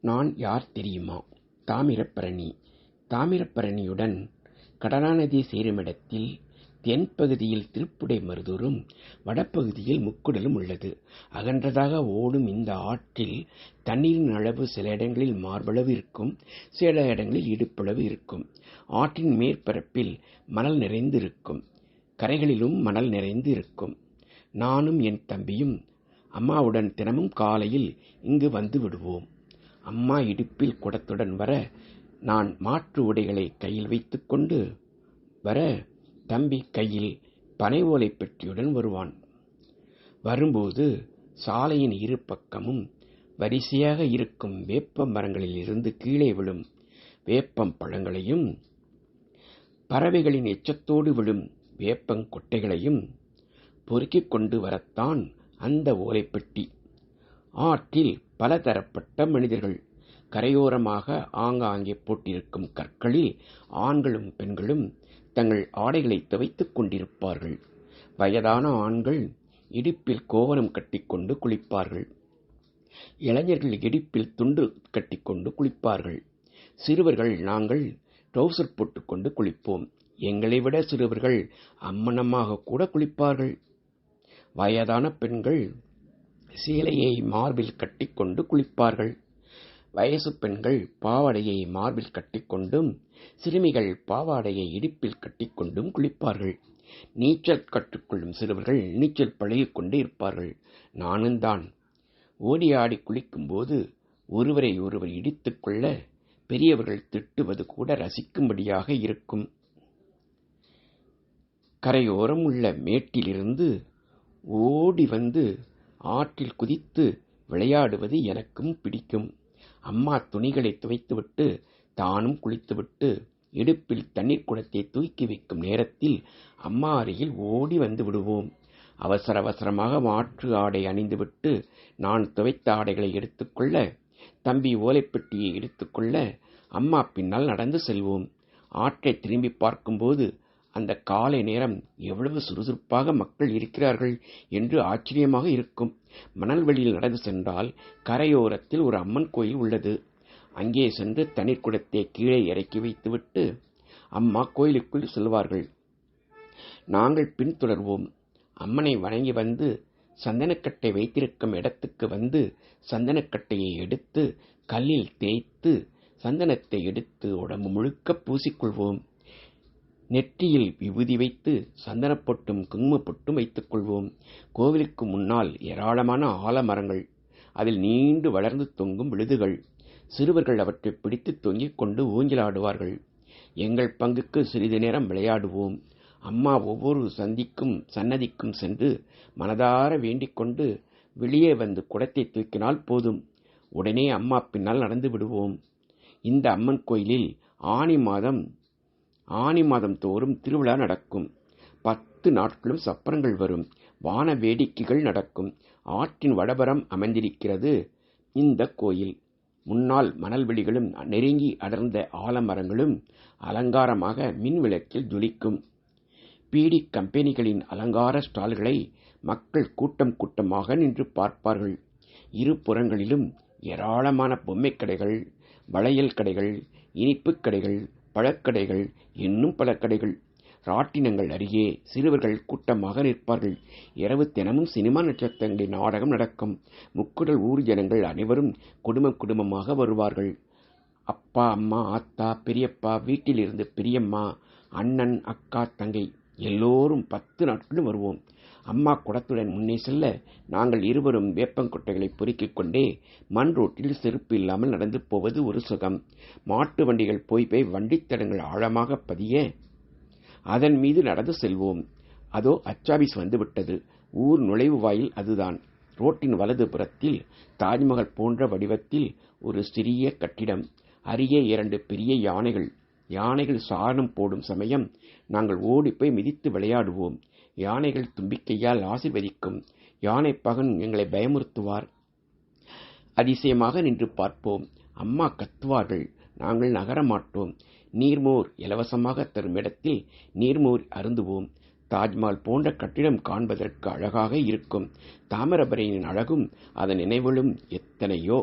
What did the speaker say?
நான் யார் தெரியுமா? தாமிரபரணி. தாமிரபரணியுடன் கடலாநதி சேருமிடத்தில் தென்பகுதியில் திருப்புடைமருதூரும் வடபகுதியில் முக்குடலும் உள்ளது. அகன்றதாக ஓடும் இந்த ஆற்றில் தண்ணீரின் அளவு சில இடங்களில் மார்பளவு இருக்கும், சில இடங்களில் இடுப்பளவு இருக்கும். ஆற்றின் மேற்பரப்பில் மணல் நிறைந்து இருக்கும், கரைகளிலும் மணல் நிறைந்து இருக்கும். நானும் என் தம்பியும் அம்மாவுடன் தினமும் காலையில் இங்கு வந்து விடுவோம். அம்மா இடுப்பில் குடத்துடன் வர, நான் மாற்று உடைகளை கையில் வைத்துக் கொண்டு வர, தம்பி கையில் பனை ஓலை பெட்டியுடன் வருவான். வரும்போது சாலையின் இரு பக்கமும் வரிசையாக இருக்கும் வேப்ப மரங்களில் இருந்து கீழே விழும் வேப்பம் பழங்களையும், பறவைகளின் எச்சத்தோடு விழும் வேப்பங்கொட்டைகளையும் பொறுக்கிக் கொண்டு வரத்தான் அந்த ஓலைப்பெட்டி. ஆற்றில் பலதரப்பட்ட மனிதர்கள். கரையோரமாக ஆங்காங்கே போட்டிருக்கும் கற்களில் ஆண்களும் பெண்களும் தங்கள் ஆடைகளை துவைத்துக் கொண்டிருப்பார்கள். வயதான ஆண்கள் இடுப்பில் கோவணம் கட்டிக்கொண்டு குளிப்பார்கள். இளைஞர்கள் இடுப்பில் துண்டு கட்டிக்கொண்டு குளிப்பார்கள். சிறுவர்கள் நாங்கள் ட்ரௌசர் போட்டுக்கொண்டு குளிப்போம். எங்களை விட சிறுவர்கள் அம்மனமாக கூட குளிப்பார்கள். வயதான பெண்கள் சீலையை மார்பில் கட்டிக்கொண்டு குளிப்பார்கள். வயசு பெண்கள் பாவாடையை மார்பில் கட்டிக்கொண்டும், சிறுமிகள் பாவாடையை இடுப்பில் கட்டிக்கொண்டும் குளிப்பார்கள். நீச்சல் கற்றுக்கொள்ளும் சிறுவர்கள் நீச்சல் பழகிக் கொண்டு இருப்பார்கள். நானும் தான். ஓடி ஆடி குளிக்கும்போது ஒருவரை ஒருவர் இடித்துக் கொள்ள பெரியவர்கள் திட்டுவது கூட ரசிக்கும்படியாக இருக்கும். கரையோரம் உள்ள மேட்டிலிருந்து ஓடி வந்து ஆற்றில் குதித்து விளையாடுவது எனக்கும் பிடிக்கும். அம்மா துணிகளை துவைத்துவிட்டு தானும் குளித்துவிட்டு இடுப்பில் தண்ணீர் குடத்தை தூக்கி வைக்கும் நேரத்தில் அம்மா அருகில் ஓடி வந்து விடுவோம். அவசர அவசரமாக மாற்று ஆடை அணிந்துவிட்டு நான் துவைத்த ஆடைகளை எடுத்துக்கொள்ள, தம்பி ஓலைப்பெட்டியை எடுத்துக்கொள்ள அம்மா பின்னால் நடந்து செல்வோம். ஆற்றை திரும்பி பார்க்கும்போது அந்த காலை நேரம் எவ்வளவு சுறுசுறுப்பாக மக்கள் இருக்கிறார்கள் என்று ஆச்சரியமாக இருக்கும். மணல்வெளியில் நடந்து சென்றால் கரையோரத்தில் ஒரு அம்மன் கோயில் உள்ளது. அங்கே சென்று தண்ணீர் குடத்தை கீழே இறக்கி வைத்துவிட்டு அம்மா கோயிலுக்குள் செல்வார்கள். நாங்கள் பின்தொடர்வோம். அம்மனை வணங்கி வந்து சந்தனக்கட்டை வைத்திருக்கும் இடத்துக்கு வந்து சந்தனக்கட்டையை எடுத்து கல்லில் தேய்த்து சந்தனத்தை எடுத்து உடம்பு முழுக்க பூசிக்கொள்வோம். நெற்றியில் விபூதி வைத்து சந்தனப்பொட்டும் குங்குமப்பொட்டும் வைத்துக் கொள்வோம். கோவிலுக்கு முன்னால் ஏராளமான ஆலமரங்கள், அதில் நீண்டு வளர்ந்து தொங்கும் விழுதுகள். சிறுவர்கள் அவற்றை பிடித்து தொங்கிக் கொண்டு ஊஞ்சலாடுவார்கள். எங்கள் பங்குக்கு சிறிது நேரம் விளையாடுவோம். அம்மா ஒவ்வொரு சன்னதிக்கும் சென்று மனதார வேண்டிக் கொண்டு வெளியே வந்து குடத்தை தூக்கினால் போதும். உடனே அம்மா பின்னால் நடந்து விடுவோம். இந்த அம்மன் கோயிலில் ஆனி மாதம் தோறும் திருவிழா நடக்கும். 10 நாட்களும் சப்பரங்கள் வரும். வான வேடிக்கைகள் நடக்கும். ஆற்றின் வடபுறம் அமைந்திருக்கிறது இந்த கோயில். முன்னால் மணல்வெளிகளும் நெருங்கி அடர்ந்த ஆலமரங்களும் அலங்காரமாக மின்விளக்கில் ஜொலிக்கும். பீடி கம்பெனிகளின் அலங்கார ஸ்டால்களை மக்கள் கூட்டம் கூட்டமாக நின்று பார்ப்பார்கள். இரு புறங்களிலும் ஏராளமான பொம்மை கடைகள், வளையல் கடைகள், இனிப்புக் கடைகள், பழக்கடைகள், இன்னும் பல கடைகள். ராட்டினங்கள் அருகே சிறுவர்கள் கூட்டமாக நிற்பார்கள். இரவு தினமும் சினிமா நட்சத்திரங்களின் நாடகம் நடக்கும். முக்குடல் ஊர் ஜனங்கள் அனைவரும் குடும்பமாக வருவார்கள். அப்பா, அம்மா, ஆத்தா, பெரியப்பா, வீட்டிலிருந்து பெரியம்மா, அண்ணன், அக்கா, தங்கை எல்லோரும் 10 நாட்களும் வருவோம். அம்மா குடத்துடன் முன்னே செல்ல, நாங்கள் இருவரும் வேப்பங்கொட்டைகளை பொறுக்கிக் கொண்டே மண் ரோட்டில் செருப்பு இல்லாமல் நடந்து போவது ஒரு சுகம். மாட்டு வண்டிகள் போய் வண்டித்தடங்கள் ஆழமாக பதிய அதன் மீது நடந்து செல்வோம். அதோ அச்சாபீஸ் வந்துவிட்டது. ஊர் நுழைவு வாயில் அதுதான். ரோட்டின் வலது புறத்தில் தாஜ்மஹல் போன்ற வடிவத்தில் ஒரு சிறிய கட்டிடம். அருகே 2 பெரிய யானைகள் சாரணம் போடும் சமயம் நாங்கள் ஓடிப்போய் மிதித்து விளையாடுவோம். யானைகள் தும்பிக்கையால் ஆசீர்வதிக்கும். யானை பகன் எங்களை பயமுறுத்துவார். அதிசயமாக நின்று பார்ப்போம். அம்மா கத்துவார்கள். நாங்கள் நகர மாட்டோம். நீர்மோர் இலவசமாக தரும் இடத்தில் நீர்மோர் அருந்துவோம். தாஜ்மஹால் போன்ற கட்டிடம் காண்பதற்கு அழகாக இருக்கும். தாமிரபரணியின் அழகும் அதன் நினைவுகளும் எத்தனையோ.